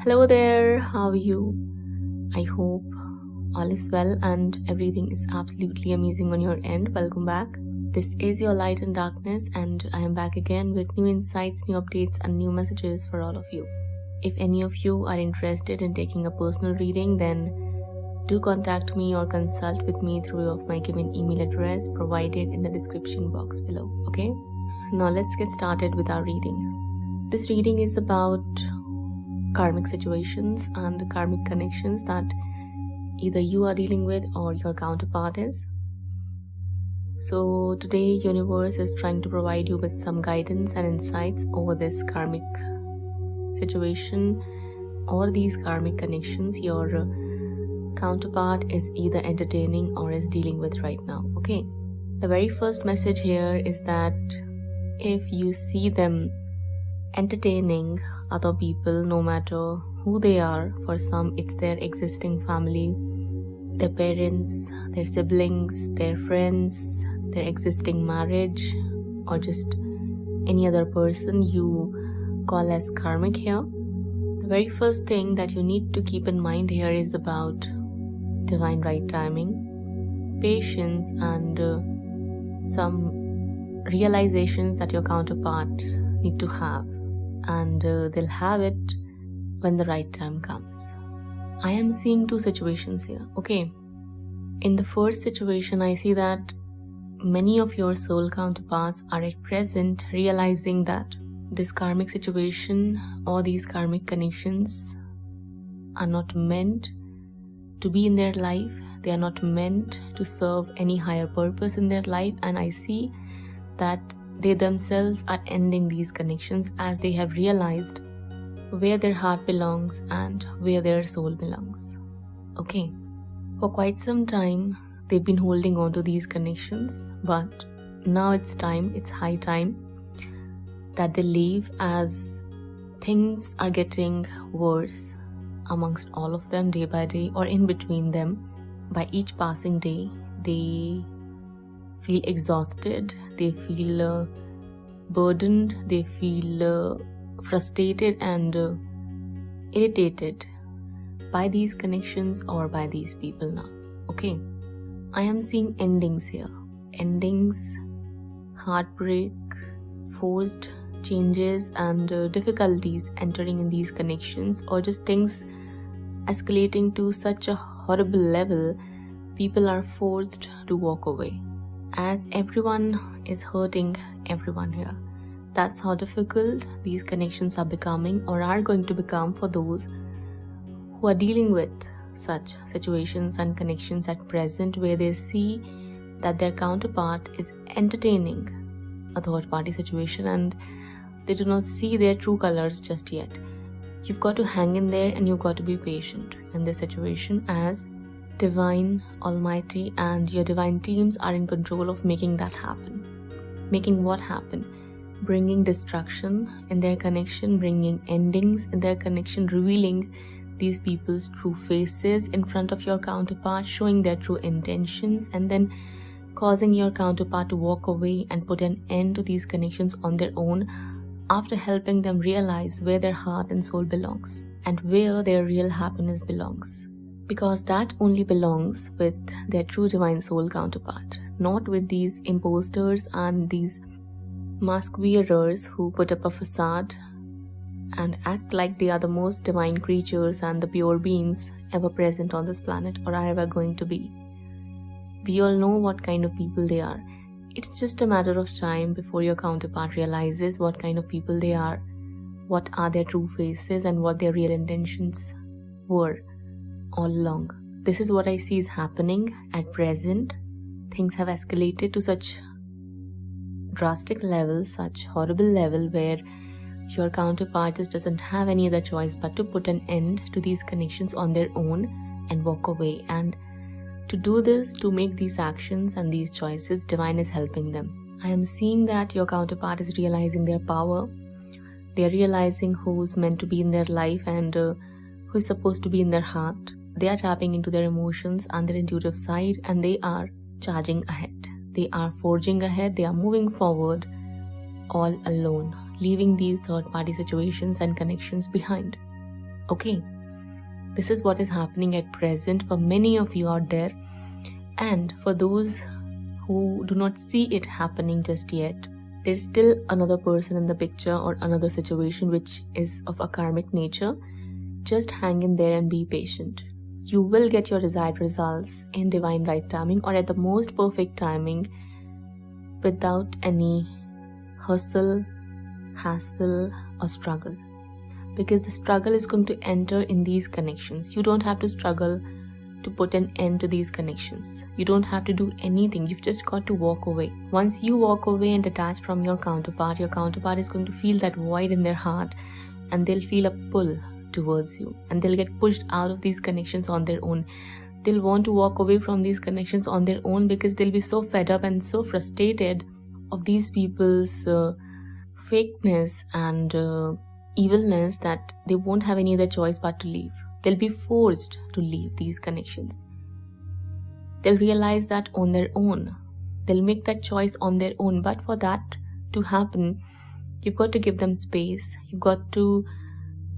Hello there, how are you? I hope all is well and everything is absolutely amazing on your end. Welcome back. This is your light and darkness, and I am back again with new insights, new updates, and new messages for all of you. If any of you are interested in taking a personal reading, then do contact me or consult with me through my given email address provided in the description box below. Okay? Now let's get started with our reading. This reading is about karmic situations and karmic connections that either you are dealing with or your counterpart is. So today universe is trying to provide you with some guidance and insights over this karmic situation or these karmic connections your counterpart is either entertaining or is dealing with right now. Okay, the very first message here is that if you see them entertaining other people, no matter who they are, for some it's their existing family, their parents, their siblings, their friends, their existing marriage, or just any other person you call as karmic here. The very first thing that you need to keep in mind here is about divine right timing, patience, and some realizations that your counterpart need to have, and they'll have it when the right time comes. I am seeing two situations here. Okay, in the first situation I see that many of your soul counterparts are at present realizing that this karmic situation or these karmic connections are not meant to be in their life. They are not meant to serve any higher purpose in their life, and I see that they themselves are ending these connections as they have realized where their heart belongs and where their soul belongs. Okay, for quite some time they've been holding on to these connections, but now it's high time that they leave, as things are getting worse amongst all of them day by day, or in between them. By each passing day they feel exhausted, they feel burdened, they feel frustrated and irritated by these connections or by these people now. Okay, I am seeing endings here. Endings, heartbreak, forced changes, and difficulties entering in these connections, or just things escalating to such a horrible level. People are forced to walk away, as everyone is hurting everyone here. That's how difficult these connections are becoming, or are going to become, for those who are dealing with such situations and connections at present, where they see that their counterpart is entertaining a third party situation and they do not see their true colors just yet. You've got to hang in there and you've got to be patient in this situation, as divine, almighty, and your divine teams are in control of making that happen. Making what happen? Bringing destruction in their connection, bringing endings in their connection, revealing these people's true faces in front of your counterpart, showing their true intentions, and then causing your counterpart to walk away and put an end to these connections on their own, after helping them realize where their heart and soul belongs and where their real happiness belongs. Because that only belongs with their true divine soul counterpart, not with these imposters and these mask wearers who put up a facade and act like they are the most divine creatures and the pure beings ever present on this planet, or are ever going to be. We all know what kind of people they are. It's just a matter of time before your counterpart realizes what kind of people they are, what are their true faces, and what their real intentions were all along. This is what I see is happening at present. Things have escalated to such drastic level, such horrible level, where your counterpart just doesn't have any other choice but to put an end to these connections on their own and walk away. And to do this, to make these actions and these choices, divine is helping them. I am seeing that your counterpart is realizing their power. They are realizing who's meant to be in their life and who's supposed to be in their heart. They are tapping into their emotions and their intuitive side, and they are charging ahead. They are forging ahead. They are moving forward all alone, leaving these third-party situations and connections behind. Okay, this is what is happening at present for many of you out there. And for those who do not see it happening just yet, there's still another person in the picture or another situation which is of a karmic nature. Just hang in there and be patient. You will get your desired results in divine right timing, or at the most perfect timing, without any hustle, hassle, or struggle. Because the struggle is going to enter in these connections. You don't have to struggle to put an end to these connections. You don't have to do anything. You've just got to walk away. Once you walk away and detach from your counterpart is going to feel that void in their heart, and they'll feel a pull towards you, and they'll get pushed out of these connections on their own. They'll want to walk away from these connections on their own because they'll be so fed up and so frustrated of these people's fakeness and evilness that they won't have any other choice but to leave. They'll be forced to leave these connections. They'll realize that on their own. They'll make that choice on their own. But for that to happen, you've got to give them space. You've got to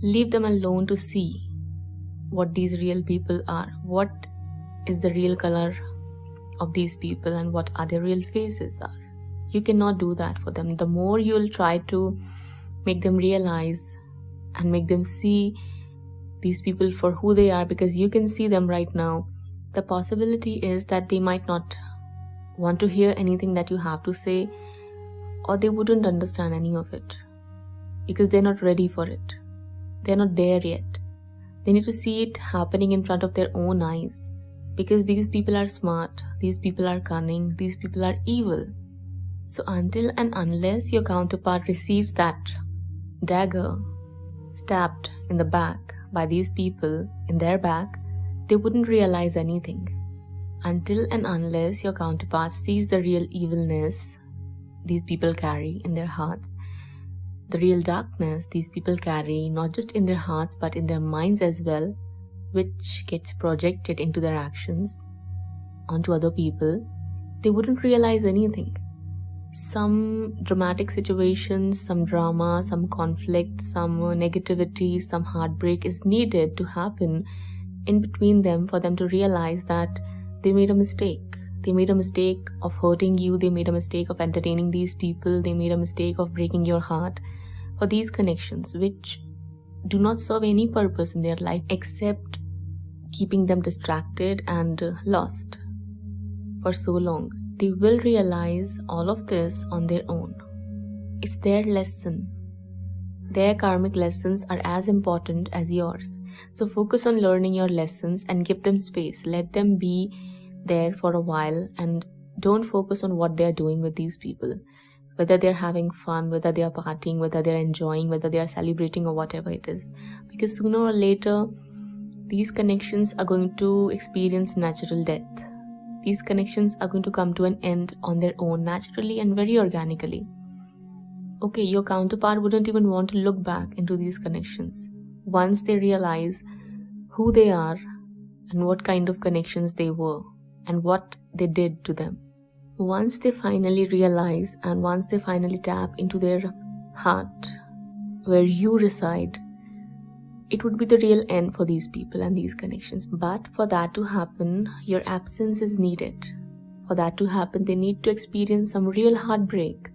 leave them alone to see what these real people are. What is the real color of these people and what are their real faces are. You cannot do that for them. The more you'll try to make them realize and make them see these people for who they are, because you can see them right now, the possibility is that they might not want to hear anything that you have to say, or they wouldn't understand any of it because they're not ready for it. They're not there yet. They need to see it happening in front of their own eyes, because these people are smart, these people are cunning, these people are evil. So until and unless your counterpart receives that dagger stabbed in the back by these people in their back, they wouldn't realize anything. Until and unless your counterpart sees the real evilness these people carry in their hearts, the real darkness these people carry, not just in their hearts but in their minds as well, which gets projected into their actions onto other people, they wouldn't realize anything. Some dramatic situations, some drama, some conflict, some negativity, some heartbreak is needed to happen in between them for them to realize that they made a mistake. They made a mistake of hurting you. They made a mistake of entertaining these people. They made a mistake of breaking your heart for these connections, which do not serve any purpose in their life except keeping them distracted and lost for so long. They will realize all of this on their own. It's their lesson. Their karmic lessons are as important as yours. So focus on learning your lessons and give them space. Let them be there for a while and don't focus on what they're doing with these people. Whether they're having fun, whether they're partying, whether they're enjoying, whether they're celebrating or whatever it is. Because sooner or later, these connections are going to experience natural death. These connections are going to come to an end on their own, naturally and very organically. Okay, your counterpart wouldn't even want to look back into these connections once they realize who they are and what kind of connections they were and what they did to them. Once they finally realize and once they finally tap into their heart where you reside, it would be the real end for these people and these connections. But for that to happen, your absence is needed. For that to happen, they need to experience some real heartbreak.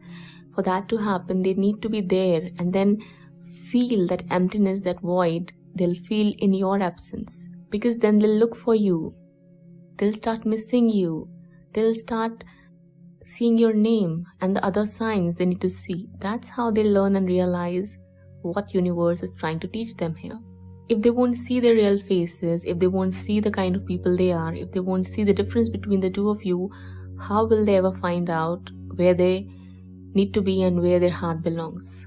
For that to happen, they need to be there and then feel that emptiness, that void they'll feel in your absence. Because then they'll look for you. They'll start missing you. They'll start seeing your name and the other signs they need to see. That's how they learn and realize what universe is trying to teach them here. If they won't see their real faces, if they won't see the kind of people they are, if they won't see the difference between the two of you, how will they ever find out where they need to be and where their heart belongs?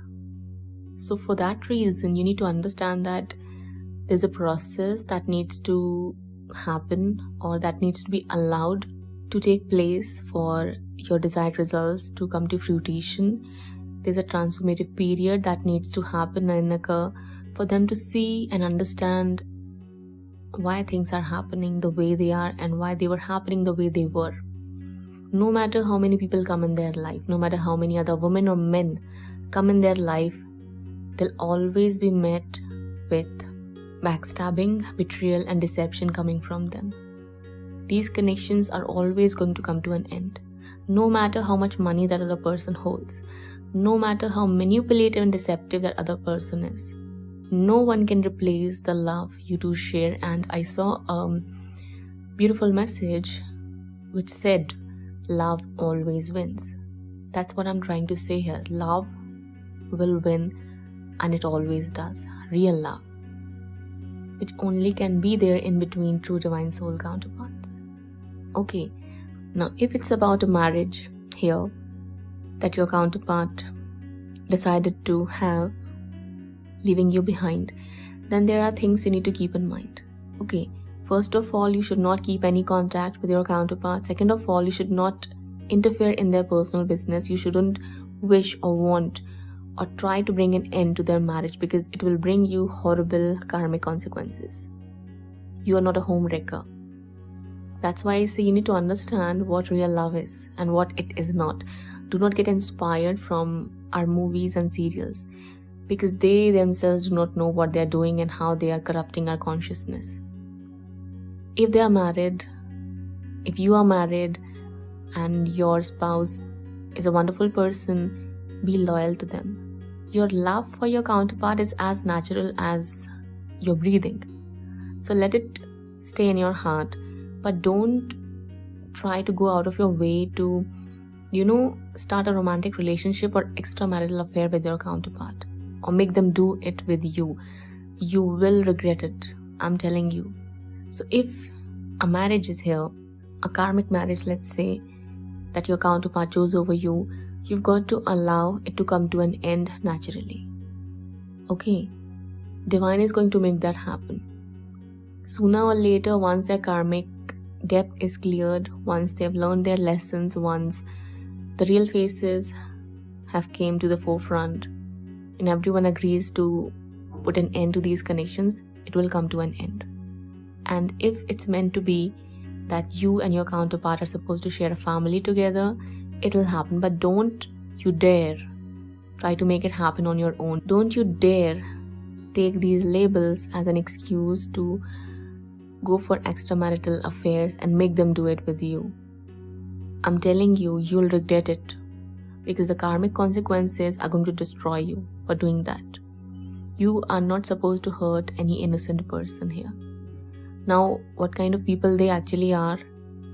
So for that reason, you need to understand that there's a process that needs to happen or that needs to be allowed to take place for your desired results to come to fruition. There's a transformative period that needs to happen and occur for them to see and understand why things are happening the way they are and why they were happening the way they were. No matter how many people come in their life, no matter how many other women or men come in their life, they'll always be met with backstabbing, betrayal, and deception coming from them. These connections are always going to come to an end. No matter how much money that other person holds, no matter how manipulative and deceptive that other person is, no one can replace the love you two share. And I saw a beautiful message which said, love always wins. That's what I'm trying to say here. Love will win, and it always does. Real love, which only can be there in between true divine soul counterparts. Okay, now if it's about a marriage here that your counterpart decided to have, leaving you behind, then there are things you need to keep in mind. Okay, first of all, you should not keep any contact with your counterpart. Second of all, you should not interfere in their personal business. You shouldn't wish or want or try to bring an end to their marriage, because it will bring you horrible karmic consequences. You are not a home wrecker. That's why I say you need to understand what real love is and what it is not. Do not get inspired from our movies and serials, because they themselves do not know what they are doing and how they are corrupting our consciousness. If they are married, if you are married and your spouse is a wonderful person, be loyal to them. Your love for your counterpart is as natural as your breathing. So let it stay in your heart, but don't try to go out of your way to, start a romantic relationship or extramarital affair with your counterpart, or make them do it with you. You will regret it, I'm telling you. So if a marriage is here, a karmic marriage, let's say, that your counterpart chose over you, you've got to allow it to come to an end naturally. Okay, divine is going to make that happen. Sooner or later, once their karmic debt is cleared, once they've learned their lessons, once the real faces have came to the forefront and everyone agrees to put an end to these connections, it will come to an end. And if it's meant to be that you and your counterpart are supposed to share a family together, it'll happen. But don't you dare try to make it happen on your own. Don't you dare take these labels as an excuse to go for extramarital affairs and make them do it with you. I'm telling you, you'll regret it, because the karmic consequences are going to destroy you for doing that. You are not supposed to hurt any innocent person here. Now, what kind of people they actually are,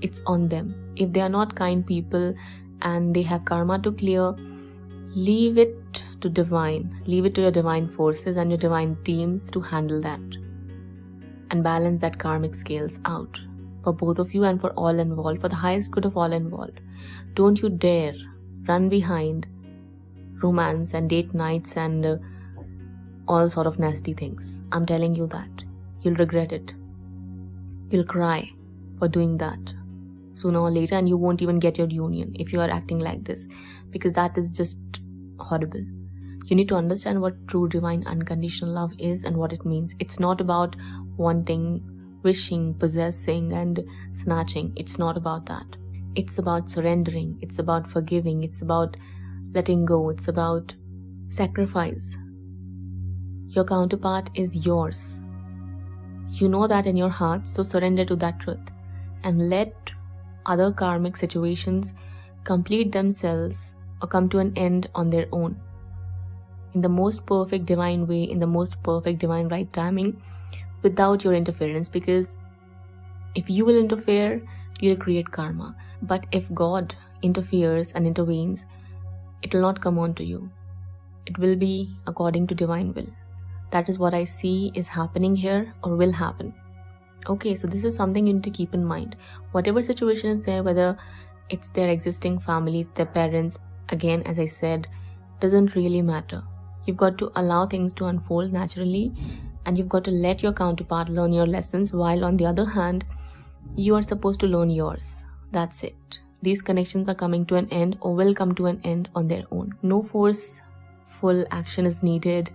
it's on them. If they are not kind people and they have karma to clear, leave it to divine. Leave it to your divine forces and your divine teams to handle that and balance that karmic scales out for both of you and for all involved, for the highest good of all involved. Don't you dare run behind romance and date nights and all sort of nasty things. I'm telling you that. You'll regret it. You'll cry for doing that sooner or later, and you won't even get your union if you are acting like this, because that is just horrible. You need to understand what true divine unconditional love is and what it means. It's not about wanting, wishing, possessing and snatching. It's not about that. It's about surrendering. It's about forgiving. It's about letting go. It's about sacrifice. Your counterpart is yours. You know that in your heart, so surrender to that truth and let other karmic situations complete themselves or come to an end on their own, in the most perfect divine way, in the most perfect divine right timing, without your interference. Because if you will interfere, you'll create karma. But if God interferes and intervenes, it will not come on to you. It will be according to divine will. That is what I see is happening here or will happen. Okay, so this is something you need to keep in mind. Whatever situation is there, whether it's their existing families, their parents, again, as I said, doesn't really matter. You've got to allow things to unfold naturally, and you've got to let your counterpart learn your lessons, while on the other hand, you are supposed to learn yours. That's it. These connections are coming to an end or will come to an end on their own. No forceful action is needed.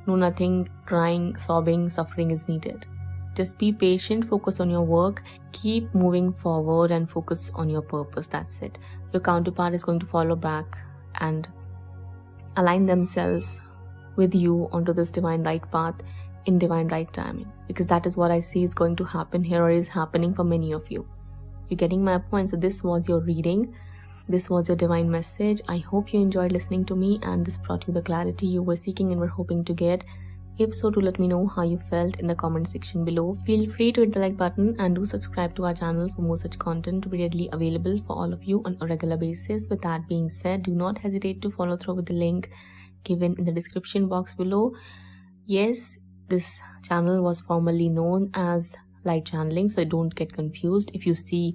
No nothing, crying, sobbing, suffering is needed. Just be patient, focus on your work, keep moving forward and focus on your purpose. That's it. Your counterpart is going to follow back and align themselves with you onto this divine right path in divine right timing, because that is what I see is going to happen here, or is happening for many of you. You're getting my point? So this was your reading. This was your divine message. I hope you enjoyed listening to me and this brought you the clarity you were seeking and were hoping to get. If so, do let me know how you felt in the comment section below. Feel free to hit the like button and do subscribe to our channel for more such content to be readily available for all of you on a regular basis. With that being said, do not hesitate to follow through with the link given in the description box below. Yes, this channel was formerly known as Light Channeling, so don't get confused if you see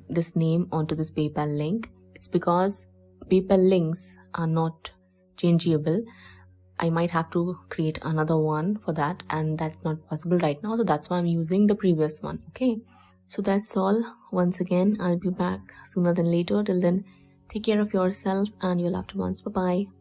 this name onto this PayPal link. It's because PayPal links are not changeable. I might have to create another one for that, and that's not possible right now, so that's why I'm using the previous one. Okay, so that's all. Once again, I'll be back sooner than later. Till then, take care of yourself and your loved ones. Bye bye.